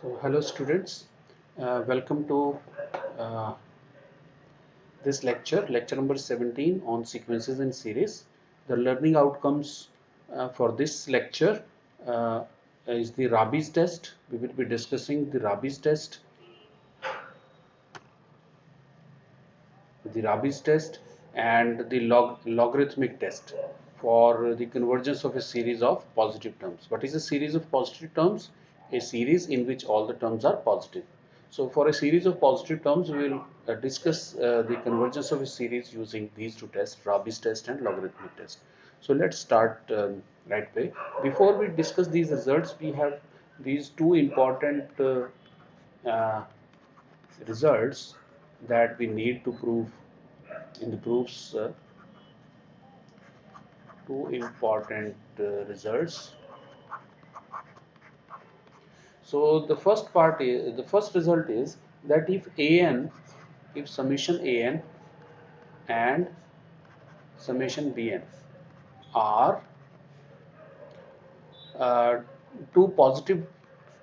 So, hello students, welcome to uh, this lecture number 17 on sequences and series. The learning outcomes for this lecture uh, is the Rabi's test. We will be discussing the Rabi's test and the logarithmic test for the convergence of a series of positive terms. What is a series of positive terms? A series in which all the terms are positive. So for a series of positive terms, we will discuss the convergence of a series using these two tests, Rabi's test and logarithmic test. So let's start right away. Before we discuss these results, we have these two important uh, results that we need to prove in the proofs. Two important results. So the first result is that if summation an and summation bn are uh, two positive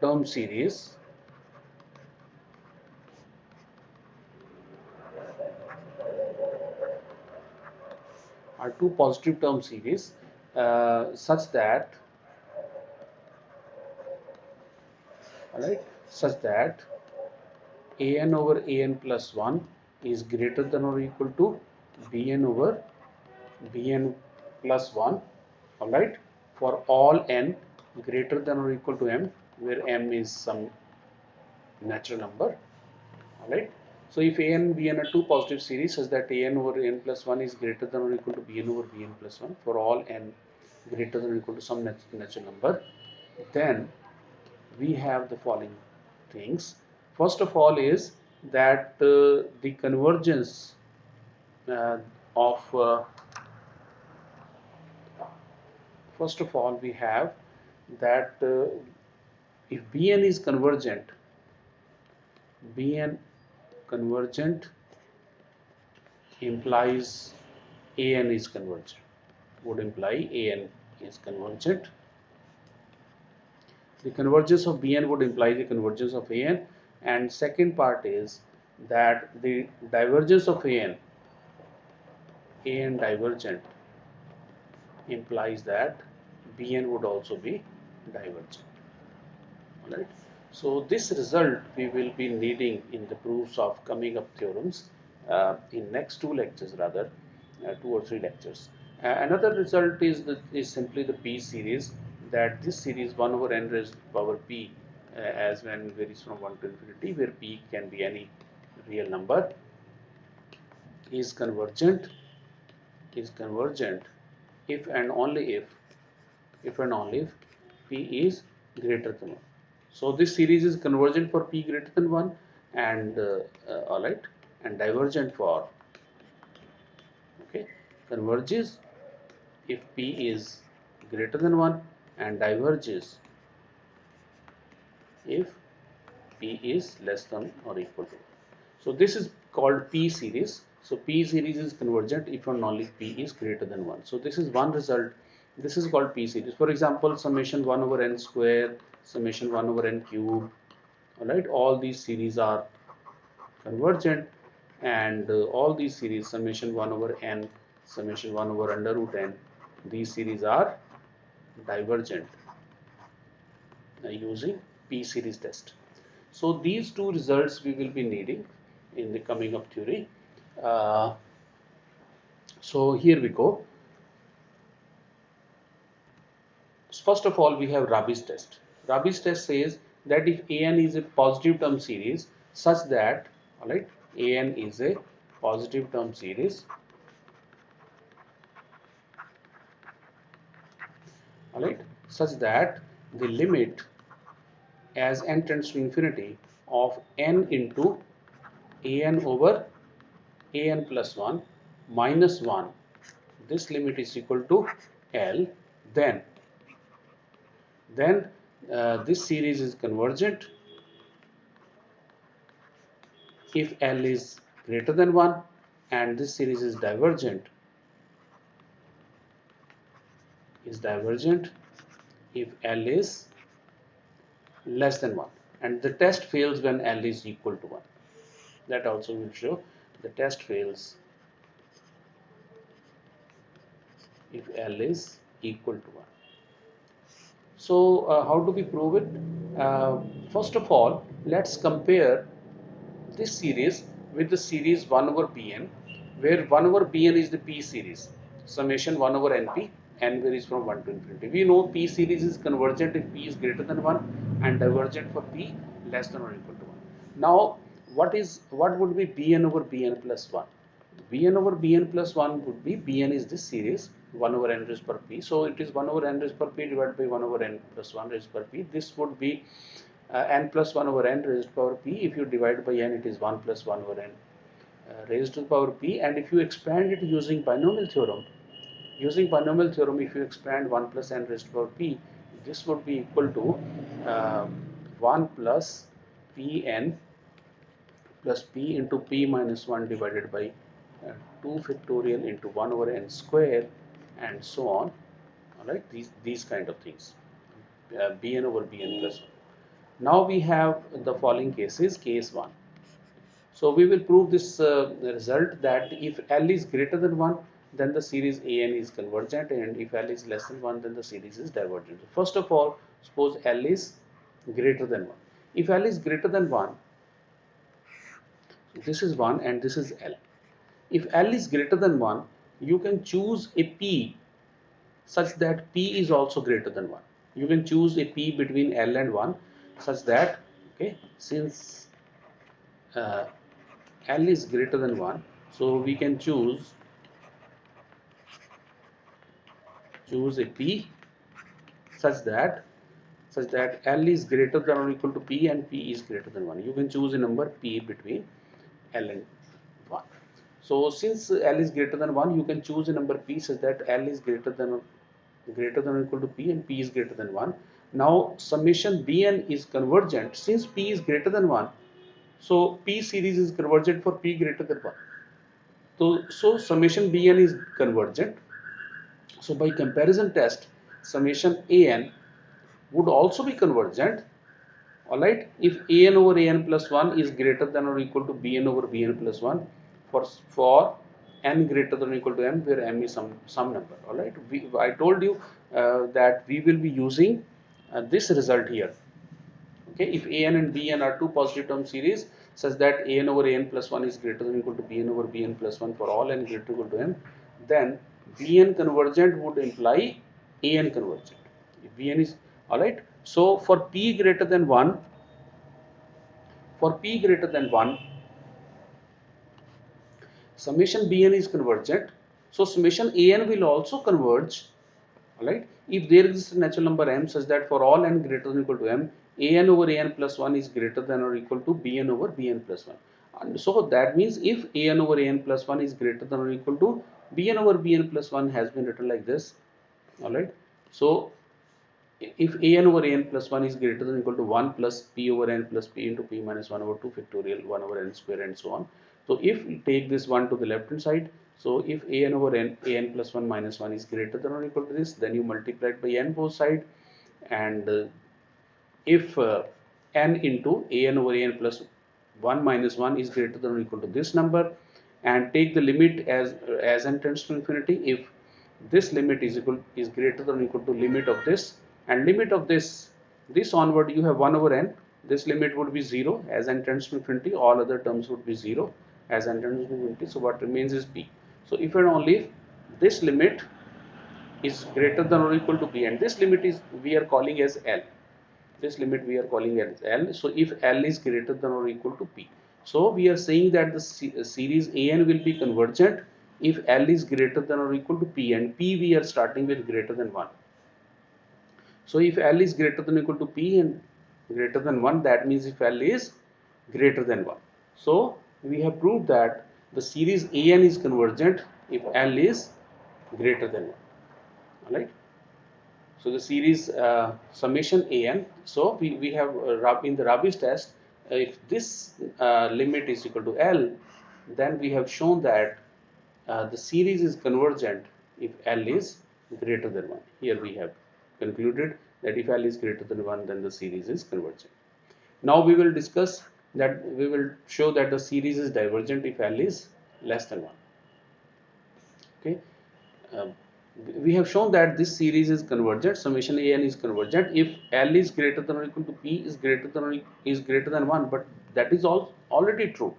term series, such that, all right, such that an over an plus 1 is greater than or equal to bn over bn plus 1, all right, for all n greater than or equal to m, where m is some natural number, all right. So if a and bn are two positive series such that an over n plus 1 is greater than or equal to bn over bn plus 1 for all n greater than or equal to some natural number, then we have the following things. First of all is that the convergence uh, of first of all we have that if Bn is convergent, Bn convergent implies An is convergent, would imply An is convergent. The convergence of Bn would imply the convergence of An, and second part is that the divergence of An divergent implies that Bn would also be divergent. Alright. So this result we will be needing in the proofs of coming up theorems in next two lectures, rather 2 or 3 lectures. Another result is simply the P series, that this series 1 over n raised to the power P as when varies from 1 to infinity, where P can be any real number, is convergent if and only if P is greater than 1. So this series is convergent for P greater than 1 and all right, and divergent for, okay, converges if P is greater than 1 and diverges if P is less than or equal to 1. So this is called P series. So P series is convergent if and only P is greater than 1. So this is one result. This is called P series. For example, summation 1 over n square, summation 1 over n cube. Alright, all these series are convergent, and all these series, summation 1 over n, summation 1 over under root n, these series are divergent using P series test. So these two results we will be needing in the coming up theory. Uh, so here we go. First of all, we have Rabi's test. Rabi's test says that if An is a positive term series such that, all right, An is a positive term series, all right, such that the limit as n tends to infinity of n into an over an plus 1 minus 1, this limit is equal to L, then this series is convergent if L is greater than 1, and this series is divergent if L is less than 1. and the test fails when L is equal to 1. That also will show the test fails if L is equal to 1. So how do we prove it? First of all, let's compare this series with the series 1 over Bn, where 1 over Bn is the P series, summation 1 over Np, n varies from 1 to infinity. We know P series is convergent if P is greater than 1 and divergent for P less than or equal to 1. Now, what would be Bn over Bn plus 1? Bn over Bn plus 1 would be, Bn is this series 1 over n raised per p, so it is 1 over n raised per p divided by 1 over n plus 1 raised per p. This would be n plus 1 over n raised to power p. If you divide by n, it is 1 plus 1 over n raised to the power p, and if you expand it using binomial theorem, if you expand 1 plus n raised to power p, this would be equal to 1 plus pn plus p into p minus 1 divided by 2 factorial into 1 over n square, and so on. All right, these kind of things, bn over bn plus 1. Now we have the following cases. Case 1. So we will prove this result, that if L is greater than 1, then the series AN is convergent, and if L is less than 1, then the series is divergent. First of all, suppose L is greater than 1. If L is greater than 1, this is 1 and this is L. If L is greater than 1, you can choose a P such that P is also greater than 1. You can choose a P between L and 1 such that, okay, since uh, L is greater than 1, so we can choose a P such that L is greater than or equal to P and P is greater than 1. You can choose a number P between L and 1. So since L is greater than 1, you can choose a number P such that L is greater than or equal to P and P is greater than 1. Now summation Bn is convergent since P is greater than 1. So P series is convergent for P greater than 1. So summation Bn is convergent. So by comparison test, summation An would also be convergent. Alright, if An over An plus 1 is greater than or equal to Bn over Bn plus 1 for n greater than or equal to m, where m is some number. Alright, I told you that we will be using this result here. Okay, if An and Bn are two positive term series such that An over An plus 1 is greater than or equal to Bn over Bn plus 1 for all n greater than or equal to m, then Bn convergent would imply An convergent. If Bn is, alright, so for P greater than 1, summation Bn is convergent, so summation An will also converge. Alright, if there exists a natural number m such that for all n greater than or equal to m, An over An plus 1 is greater than or equal to Bn over Bn plus 1. And so that means if An over An plus 1 is greater than or equal to Bn over Bn plus 1 has been written like this. Alright, so if An over An plus 1 is greater than or equal to 1 plus P over n plus P into P minus 1 over 2 factorial 1 over n square and so on. So if we take this 1 to the left hand side, so if An over An plus 1 minus 1 is greater than or equal to this, then you multiply it by n both side, and if n into An over An plus 1 minus 1 is greater than or equal to this number, and take the limit as n tends to infinity. If this limit is greater than or equal to limit of this, and limit of this onward, you have 1 over n. This limit would be 0 as n tends to infinity. All other terms would be 0 as n tends to infinity. So what remains is p. So if and only if this limit is greater than or equal to p, and this limit is we are calling as L. This limit we are calling as L. So if L is greater than or equal to P, so we are saying that the series An will be convergent if L is greater than or equal to P, and P we are starting with greater than 1. So if L is greater than or equal to P and greater than 1, that means if L is greater than 1. So we have proved that the series An is convergent if L is greater than 1. Alright. So the series summation An. So we have in the Rabi's test, if this limit is equal to L, then we have shown that the series is convergent if L is greater than 1. Here we have concluded that if L is greater than 1, then the series is convergent. Now we will discuss that, we will show that the series is divergent if L is less than 1. Okay. Um, we have shown that this series is convergent, summation an is convergent if L is greater than or equal to P is greater than or is greater than 1, but that is already true.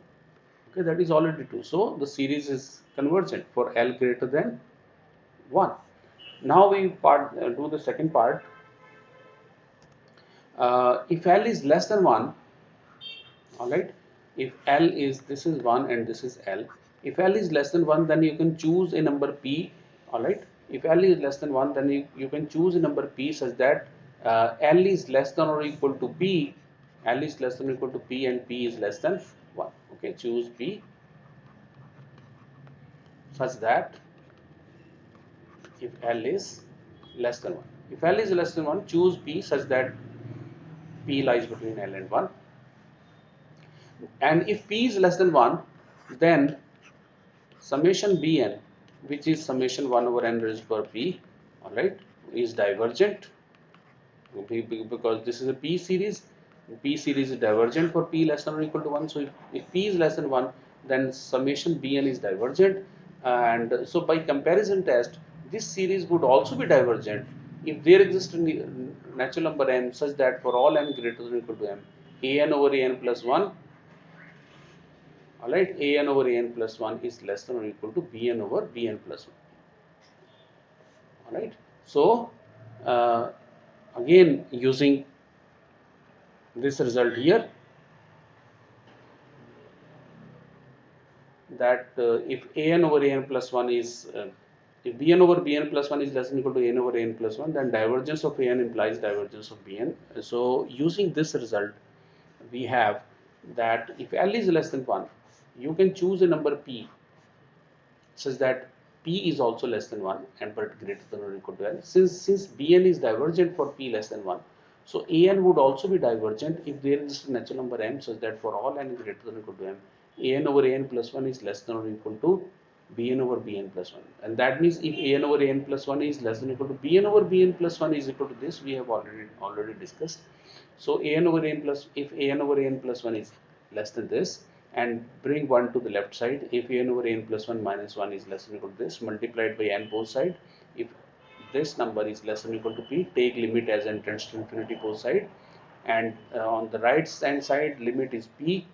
Okay, that is already true. So the series is convergent for L greater than 1. Now we do the second part. If L is less than 1, all right, if L is, this is 1 and this is L, if L is less than 1, then you can choose a number P. All right, if L is less than 1, then you can choose a number P such that L is less than or equal to P, L is less than or equal to P and P is less than 1. Okay, choose P such that if L is less than 1, if L is less than 1, choose P such that P lies between L and 1. And if P is less than 1, then summation Bn, which is summation 1 over n raised to power p, all right, is divergent because this is a P series. P series is divergent for P less than or equal to 1. So if P is less than 1, then summation Bn is divergent. And so by comparison test, this series would also be divergent if there exists a natural number n such that for all n greater than or equal to m, an over an plus 1, all right, an over an plus 1 is less than or equal to bn over bn plus 1. All right, so uh, again using this result here, that if an over an plus 1 is if bn over bn plus 1 is less than or equal to n over n plus 1, then divergence of an implies divergence of bn. So using this result, we have that if L is less than 1, you can choose a number p such that P is also less than 1 and but greater than or equal to N. Since Bn is divergent for P less than 1, so An would also be divergent if there is a natural number m such that for all n is greater than or equal to m, An over An plus 1 is less than or equal to Bn over Bn plus 1. And that means if An over An plus 1 is less than or equal to Bn over Bn plus 1 is equal to this, we have already discussed. So An over An plus, if An over An plus 1 is less than this, and bring 1 to the left side, if An over N plus 1 minus 1 is less than or equal to this, multiplied by n both side. If this number is less than or equal to P, take limit as n tends to infinity both side, and on the right hand side limit is P,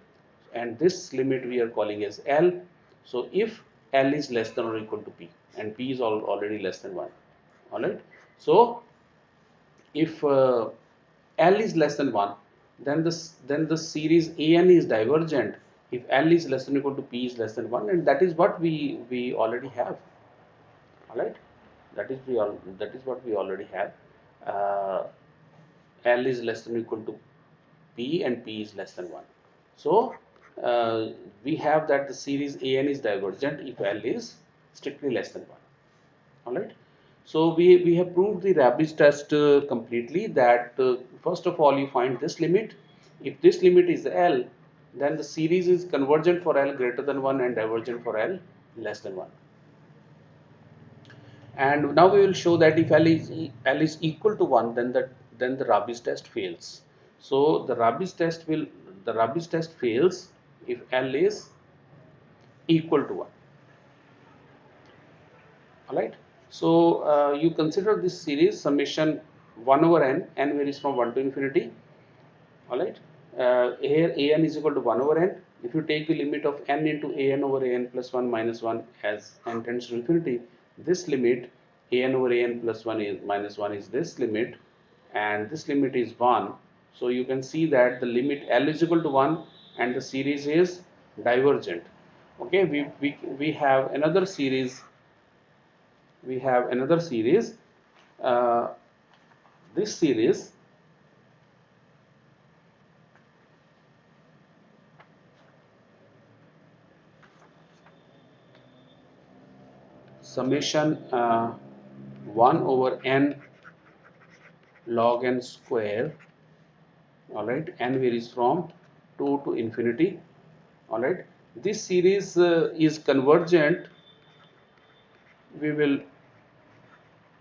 and this limit we are calling as L. So if L is less than or equal to P and P is already less than 1, all right, so if L is less than 1, then the series An is divergent if L is less than or equal to P is less than 1, and that is what we already have. All right, that is what we already have. uh, L is less than or equal to P and P is less than 1. So uh, we have that the series An is divergent if L is strictly less than 1. All right, so we have proved the Rabi's test completely, that first of all you find this limit. If this limit is L, then the series is convergent for L greater than 1 and divergent for L less than 1. And now we will show that if L is equal to 1, then the Rabi's test fails. So the Rabi's test fails if L is equal to 1. All right, so you consider this series summation 1 over n varies from 1 to infinity. All right, here an is equal to 1 over n. If you take the limit of n into an over an plus 1 minus 1 as n tends to infinity, this limit an over an plus 1 is minus 1 is this limit, and this limit is 1. So you can see that the limit L is equal to 1 and the series is divergent. Okay, we have another series, uh, this series summation 1 over n log n square. All right, n varies from 2 to infinity. All right, this series is convergent. We will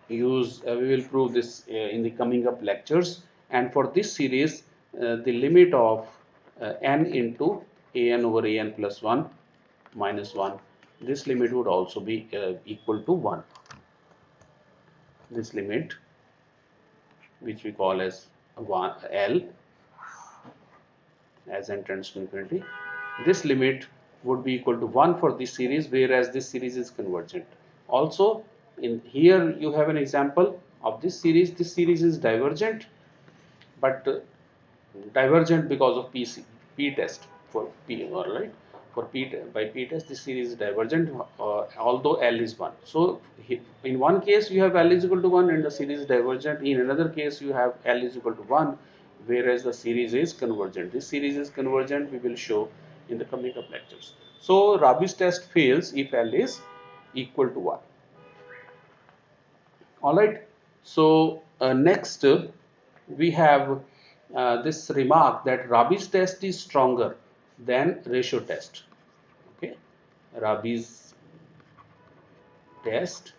we will prove this in the coming up lectures. And for this series the limit of n into an over an plus 1 minus 1, this limit would also be equal to 1. This limit, which we call as 1 L, as n tends to infinity, this limit would be equal to 1 for this series, whereas this series is convergent. Also, in here you have an example of this series. This series is divergent, but divergent because of p test for p, all right. For by p test, this series is divergent, although L is 1. So in one case you have L is equal to 1 and the series is divergent. In another case you have L is equal to 1, whereas the series is convergent. This series is convergent, we will show in the coming up lectures. So Rabi's test fails if L is equal to 1. All right. So next we have this remark that Rabi's test is stronger than ratio test. Okay, Rabi's test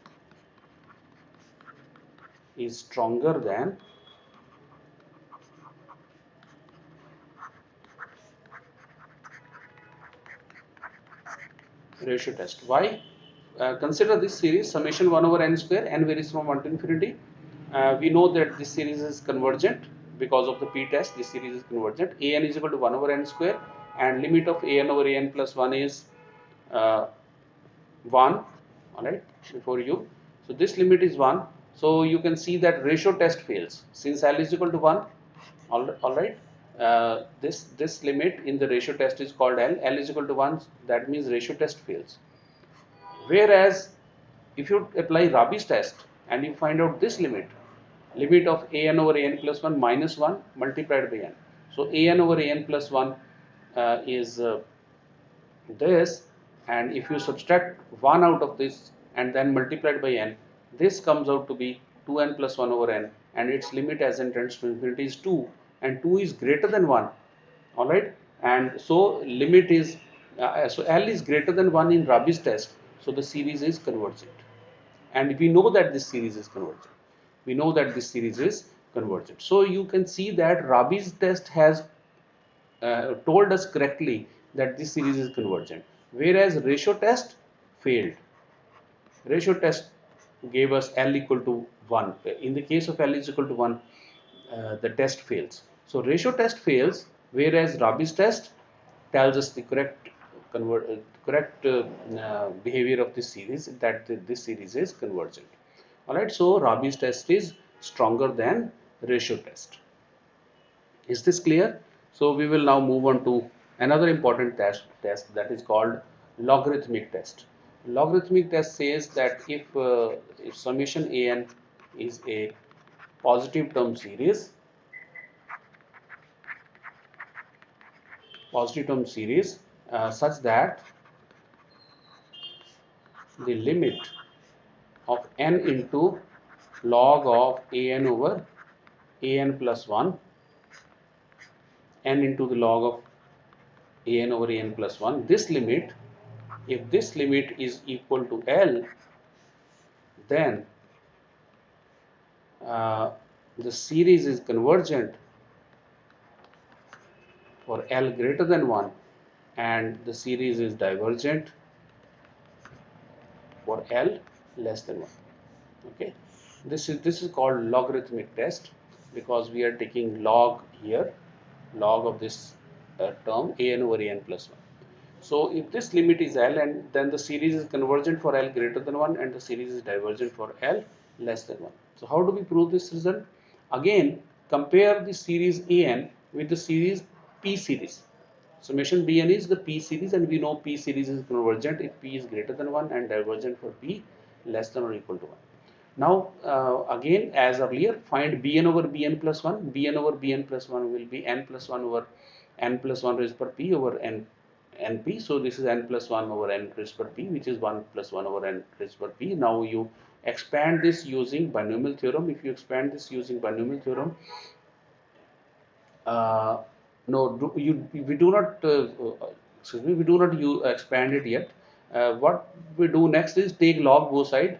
is stronger than ratio test. Why? Consider this series summation 1 over n square, n varies from 1 to infinity. We know that this series is convergent because of the p test. This series is convergent. An is equal to 1 over n square, and limit of an over an plus 1 is 1. All right, before you. So this limit is 1. So you can see that ratio test fails since L is equal to 1. All right. This limit in the ratio test is called L. L is equal to 1. That means ratio test fails. Whereas if you apply Rabi's test and you find out this limit, limit of an over an plus 1 minus 1 multiplied by n. So an over an plus 1 is this, and if you subtract 1 out of this and then multiply it by n, this comes out to be 2n plus 1 over n, and its limit as n tends to infinity is 2, and 2 is greater than 1. All right, and so limit is so L is greater than 1 in Rabi's test, so the series is convergent, and we know that this series is convergent. We know that this series is convergent. So you can see that Rabi's test has told us correctly that this series is convergent, whereas ratio test failed. Ratio test gave us L equal to 1. In the case of L is equal to 1, the test fails. So ratio test fails, whereas Rabi's test tells us the correct behavior of this series, that this series is convergent. All right, so Rabi's test is stronger than ratio test. Is this clear? So we will now move on to another important test that is called logarithmic test. Logarithmic test says that if summation an is a positive term series such that the limit of n into log of an over an plus 1, n into the log of an over an plus 1, this limit, if this limit is equal to L, then uh, the series is convergent for L greater than 1, and the series is divergent for L less than 1. Okay, this is called logarithmic test because we are taking log here, log of this term an over an plus 1. So if this limit is L, and then the series is convergent for L greater than 1 and the series is divergent for L less than 1. So how do we prove this result? Again, compare the series AN with the series P series. Summation Bn is the P series, and we know P series is convergent if P is greater than 1 and divergent for P less than or equal to 1. Now again, as earlier, find Bn over Bn plus 1. Bn over Bn plus 1 will be n plus 1 over n plus 1 raised per P over np. So this is n plus 1 over n raised per P, which is 1 plus 1 over n raised per P. Now you expand this using binomial theorem. If you expand this using binomial theorem, uh, no, we do not, excuse me, we do not expand it yet. What we do next is take log both side.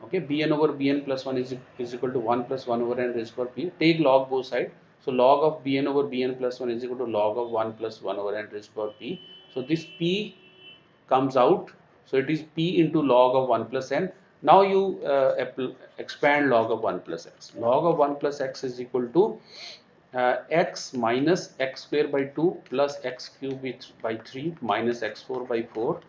Okay, bn over bn plus 1 is equal to 1 plus 1 over n raised per p. Take log both side. So log of bn over bn plus 1 is equal to log of 1 plus 1 over n raised to power p. So this p comes out. So it is p into log of 1 plus n. Now you expand log of 1 plus x. Log of 1 plus x is equal to x minus x square by 2 plus x cube by 3 minus x4 by 4.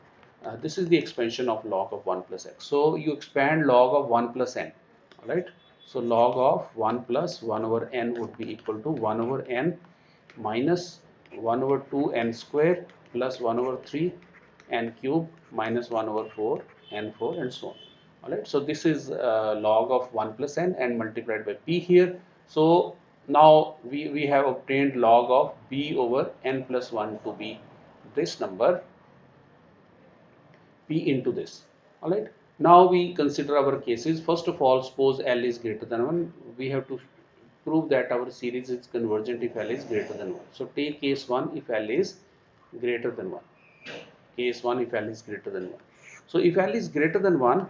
This is the expansion of log of 1 plus x. So you expand log of 1 plus n. Alright. So log of 1 plus 1 over n would be equal to 1 over n minus 1 over 2 n square plus 1 over 3 n cube minus 1 over 4 n 4 and so on. Alright, so this is log of 1 plus n and multiplied by p here. So now we have obtained log of b over n plus 1 to be this number p into this. Alright, now we consider our cases. First of all, suppose L is greater than 1. We have to prove that our series is convergent if L is greater than 1. So take case 1 if L is greater than 1. Case 1 if L is greater than 1. So if L is greater than 1,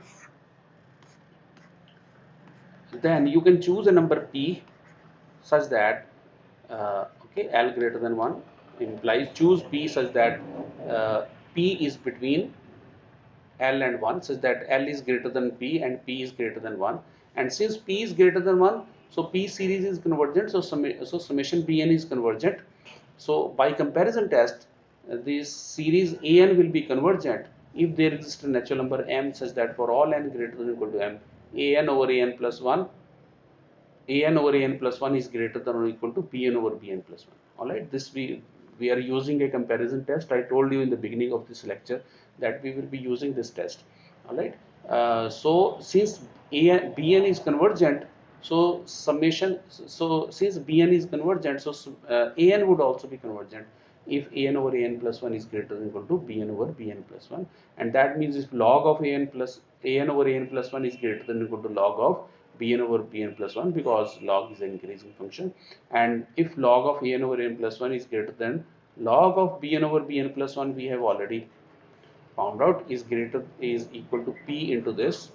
then you can choose a number p such that okay, L greater than 1 implies choose p such that p is between L and 1 such that L is greater than P and P is greater than 1, and since P is greater than 1, so P series is convergent, so summation Bn is convergent. So by comparison test, this series An will be convergent if there exists a natural number m such that for all n greater than or equal to m, An over An plus 1, An over An plus 1 is greater than or equal to Bn over Bn plus 1. Alright, this we are using a comparison test. I told you in the beginning of this lecture that we will be using this test. Alright, so since Bn is convergent, so summation, so since Bn is convergent, so An would also be convergent if An over An plus 1 is greater than or equal to Bn over Bn plus 1, and that means if log of An over An plus 1 is greater than or equal to log of Bn over Bn plus 1, because log is an increasing function, and if log of An over N plus 1 is greater than log of Bn over Bn plus 1, we have already found out is equal to P into this.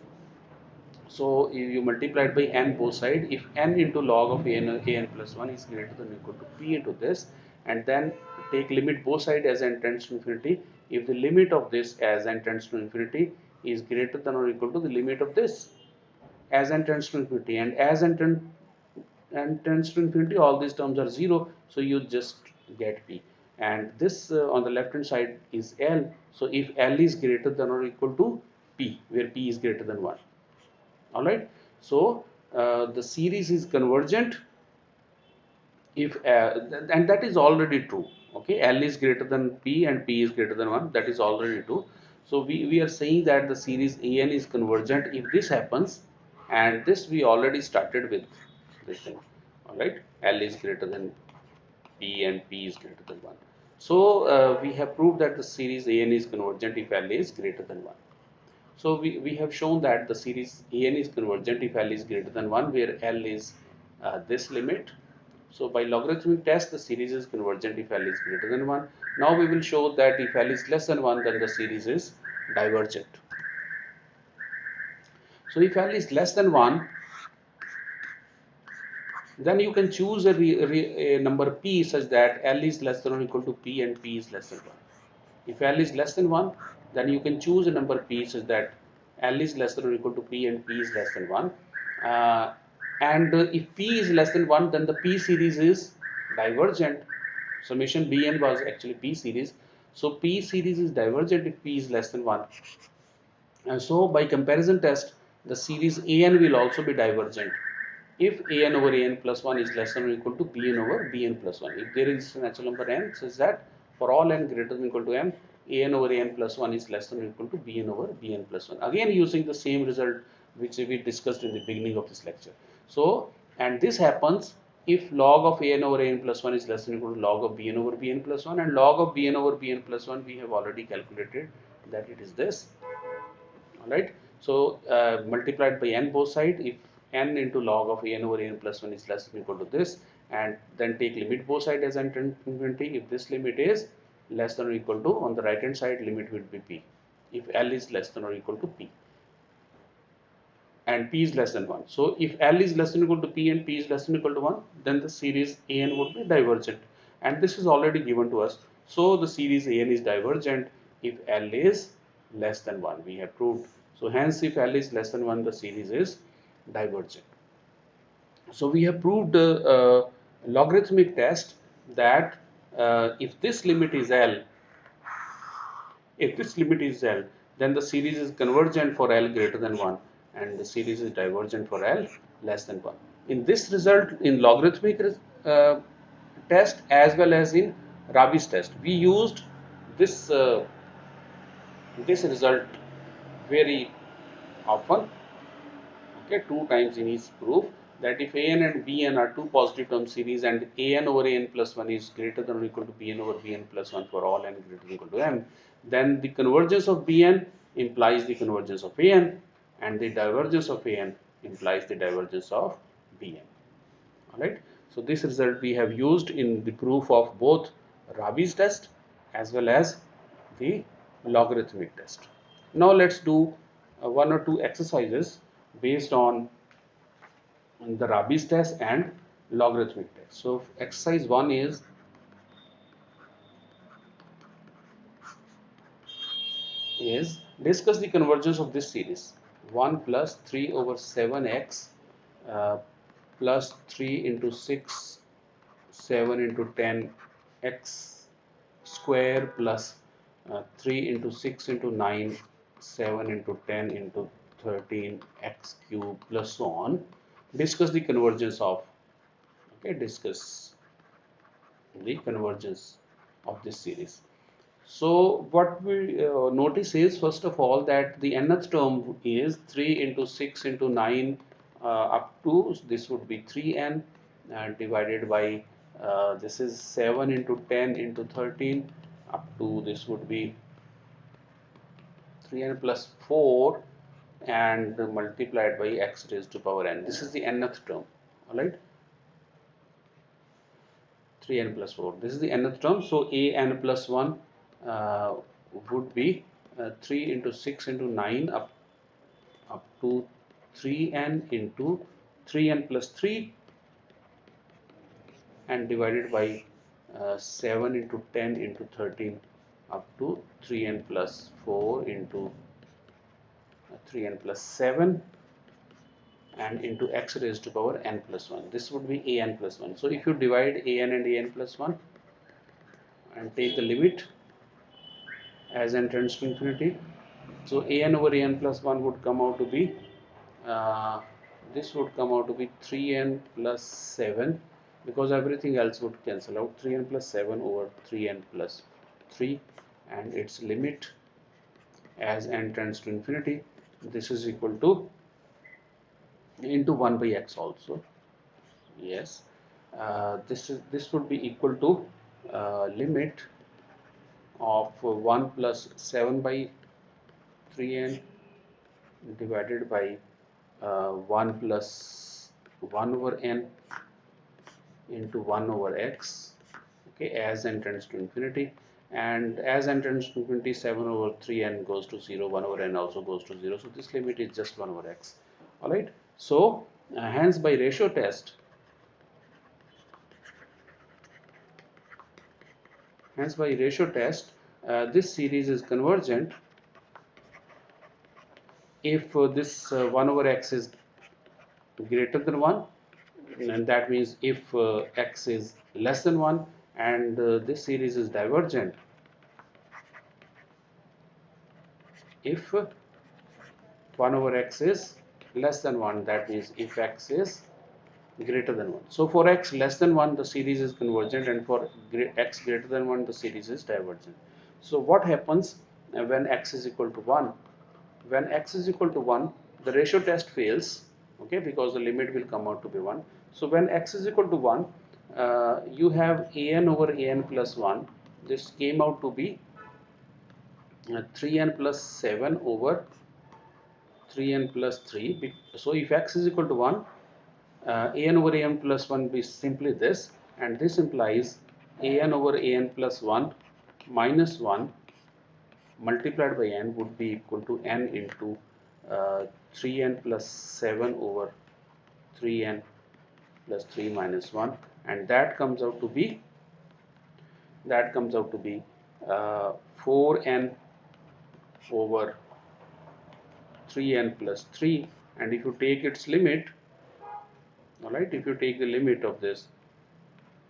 So if you multiply it by n both sides, if n into log of an plus 1 is greater than or equal to P into this, and then take limit both sides as n tends to infinity. If the limit of this as n tends to infinity is greater than or equal to the limit of this as n tends to infinity, and as n tends to infinity, all these terms are 0, so you just get P, and this on the left hand side is L. So if L is greater than or equal to P, where P is greater than 1. Alright, so the series is convergent if and that is already true. Okay, L is greater than P and P is greater than 1, that is already true. So we are saying that the series An is convergent if this happens, and this we already started with this thing. Alright, L is greater than P and P is greater than 1. So we have proved that the series An is convergent if L is greater than 1. So we have shown that the series An is convergent if L is greater than 1, where L is this limit. So by logarithmic test, the series is convergent if L is greater than 1. Now we will show that if L is less than 1, then the series is divergent. So if L is less than 1, then you can choose a number P such that L is less than or equal to P and P is less than 1. If L is less than 1, then you can choose a number P such that L is less than or equal to P and P is less than 1. And if P is less than 1, then the P series is divergent. Summation Bn was actually P series. So P series is divergent if P is less than 1. And so by comparison test, the series An will also be divergent if An over An plus 1 is less than or equal to Bn over Bn plus 1. If there is a natural number n such that for all n greater than or equal to m, An over An plus 1 is less than or equal to Bn over Bn plus 1. Again using the same result which we discussed in the beginning of this lecture. So, and this happens if log of An over An plus 1 is less than or equal to log of Bn over Bn plus 1, and log of Bn over Bn plus 1 we have already calculated that it is this. Alright, so multiplied by n both sides, if n into log of n over n plus 1 is less than or equal to this, and then take limit both sides as n tends to infinity. If this limit is less than or equal to, on the right hand side limit will be P if L is less than or equal to P, and p is less than 1. So if L is less than or equal to p and p is less than or equal to 1, then the series AN would be divergent, and this is already given to us. So the series AN is divergent if L is less than 1. We have proved. So hence if L is less than 1, the series is divergent. So we have proved logarithmic test that if this limit is L, then the series is convergent for L greater than 1 and the series is divergent for L less than 1. In this result, in logarithmic test as well as in Rabi's test, we used this this result very often, okay, two times in each proof, that if an and bn are two positive term series and an over an plus 1 is greater than or equal to bn over bn plus 1 for all n greater than or equal to m, then the convergence of bn implies the convergence of an and the divergence of an implies the divergence of bn. Alright, so this result we have used in the proof of both Rabi's test as well as the logarithmic test. Now let's do one or two exercises based on the Rabi's test and logarithmic test. So exercise 1 is discuss the convergence of this series 1 plus 3 over 7x plus 3 into 6 7 into 10 x square plus 3 into 6 into 9 7 into 10 into 13 x cube plus so on. Discuss the convergence of, okay, discuss the convergence of this series. So what we notice is, first of all, that the nth term is 3 into 6 into 9 up to, this would be 3n divided by, this is 7 into 10 into 13 up to, this would be 3n plus 4 and multiplied by x raised to power n. This is the nth term, alright, 3n plus 4. This is the nth term. So a n plus 1 would be 3 into 6 into 9 up to 3n into 3n plus 3 and divided by 7 into 10 into 13 up to 3n plus 4 into 3n plus 7 and into x raised to power n plus 1. This would be an plus 1. So if you divide an and an plus 1 and take the limit as n tends to infinity, so an over an plus 1 would come out to be, this would come out to be 3n plus 7, because everything else would cancel out, 3n plus 7 over 3n plus 3, and its limit as n tends to infinity, this is equal to into 1 by x also. Yes, this would be equal to limit of 1 plus 7 by 3n divided by 1 plus 1 over n into 1 over x, okay, as n tends to infinity, and as n tends to infinity, 7 over 3n goes to 0, 1 over n also goes to 0, so this limit is just 1 over x. Alright, so hence by ratio test, this series is convergent if this 1 over x is greater than 1, and that means if x is less than 1, and this series is divergent if 1 over x is less than 1, that means if x is greater than 1. So for x less than 1, the series is convergent, and for x greater than 1, the series is divergent. So what happens when x is equal to 1? When x is equal to 1, the ratio test fails, okay, because the limit will come out to be 1. So when x is equal to 1, you have an over an plus 1. This came out to be 3n plus 7 over 3n plus 3. So if x is equal to 1, an over an plus 1 is simply this, and this implies an over an plus 1 minus 1 multiplied by n would be equal to n into 3n plus 7 over 3n plus 3 minus 1, and that comes out to be 4n over 3n plus 3. And if you take its limit, all right, if you take the limit of this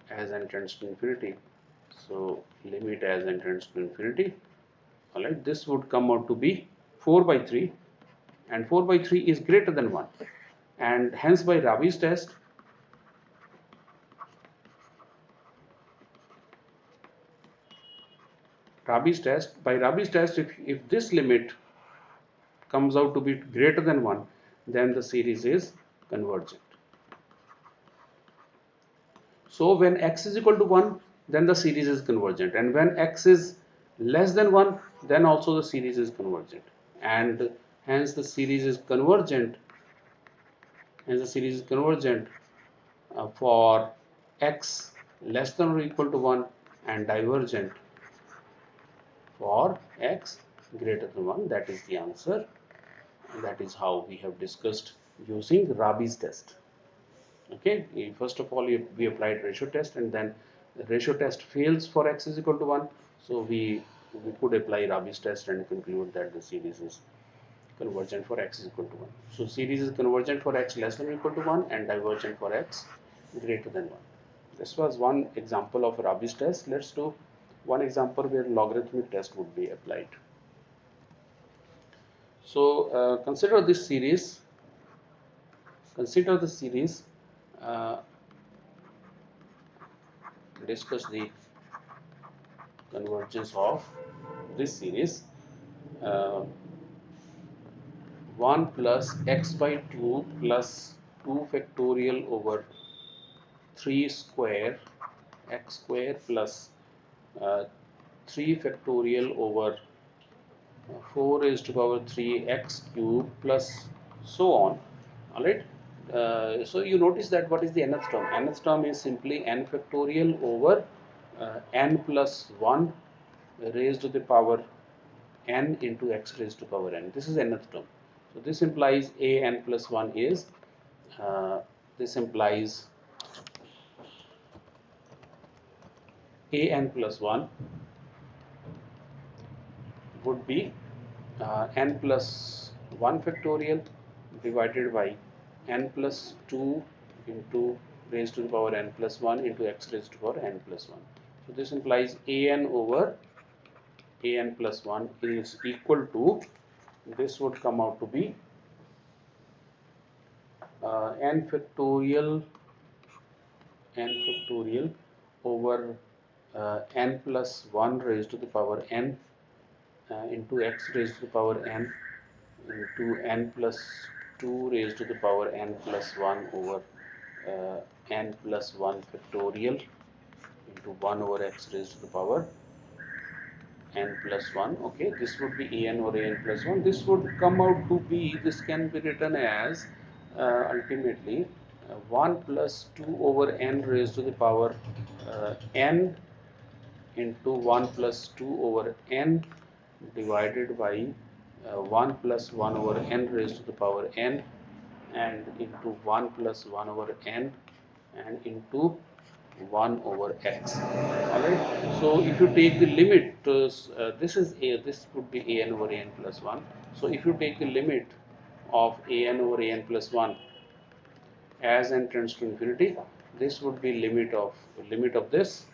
as n tends to infinity, so limit as n tends to infinity, all right, this would come out to be 4 by 3, and 4 by 3 is greater than 1, and hence by Rabi's test, by Rabi's test, if this limit comes out to be greater than 1, then the series is convergent. So when x is equal to 1, then the series is convergent, and when x is less than 1, then also the series is convergent, and hence the series is convergent, for x less than or equal to 1, and divergent for x greater than 1. That is the answer. That is how we have discussed using Rabi's test. Okay, first of all we applied ratio test, and then the ratio test fails for x is equal to 1, so we could apply Rabi's test and conclude that the series is convergent for x is equal to 1. So series is convergent for x less than or equal to 1 and divergent for x greater than 1. This was one example of Rabi's test. Let's do one example where logarithmic test would be applied. So consider the series, uh, discuss the convergence of this series. uh, 1 plus x by 2 plus 2 factorial over 3 square x square plus uh, 3 factorial over 4 raised to power 3 x cube plus so on. All right. So you notice that what is the nth term? Nth term is simply n factorial over n plus 1 raised to the power n into x raised to power n. This is nth term. So this implies a n plus 1 is this implies a n plus 1 would be n plus 1 factorial divided by n plus 2 into raised to the power n plus 1 into x raised to the power n plus 1. So this implies an over an plus 1 is equal to, this would come out to be n factorial over n plus 1 raised to the power n into x raised to the power n into n plus 2 raised to the power n plus 1 over n plus 1 factorial into 1 over x raised to the power n plus 1. Okay, this would be an or an plus 1. This would come out to be, this can be written as ultimately 1 plus 2 over n raised to the power n into 1 plus 2 over n divided by 1 plus 1 over n raised to the power n and into 1 plus 1 over n and into 1 over x. Alright, so if you take the limit, this is a, this would be an over an plus 1. So if you take the limit of an over an plus 1 as n tends to infinity, this would be limit of this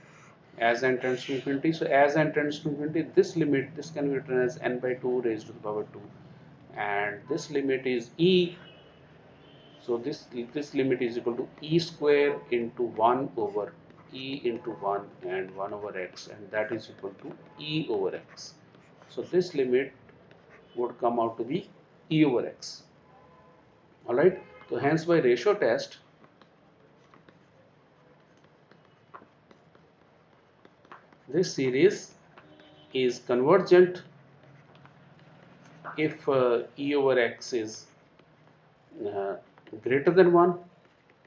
as n tends to infinity. So as n tends to infinity, this limit, this can be written as n by 2 raised to the power 2, and this limit is e. So this limit is equal to e square into 1 over e into 1 and 1 over x, and that is equal to e over x. So this limit would come out to be e over x. All right. So hence by ratio test, this series is convergent if e over x is uh, greater than 1.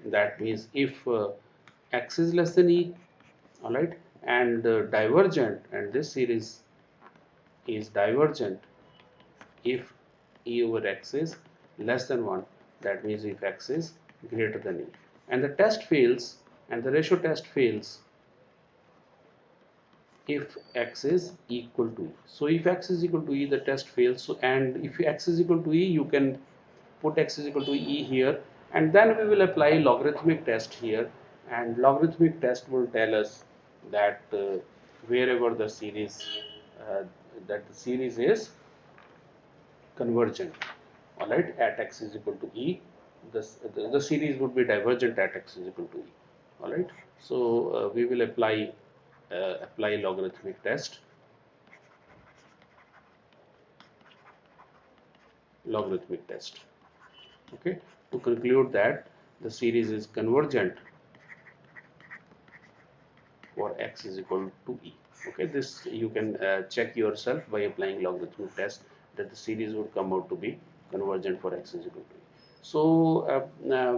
That means if x is less than e, all right, and divergent, and this series is divergent if e over x is less than 1, that means if x is greater than e, and the test fails, and the ratio test fails if x is equal to e. So if x is equal to e, the test fails. So, and if x is equal to e, you can put x is equal to e here, and then we will apply logarithmic test here, and logarithmic test will tell us that wherever the series uh, that the series is convergent, all right, at x is equal to e, the series would be divergent at x is equal to e, all right. So we will apply logarithmic test, okay, to conclude that the series is convergent for x is equal to e. Okay, this you can check yourself by applying logarithmic test, that the series would come out to be convergent for x is equal to e. So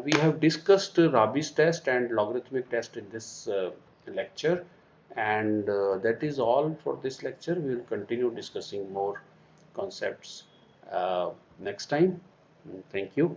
we have discussed Rabi's test and logarithmic test in this lecture, and that is all for this lecture. We will continue discussing more concepts next time. Thank you.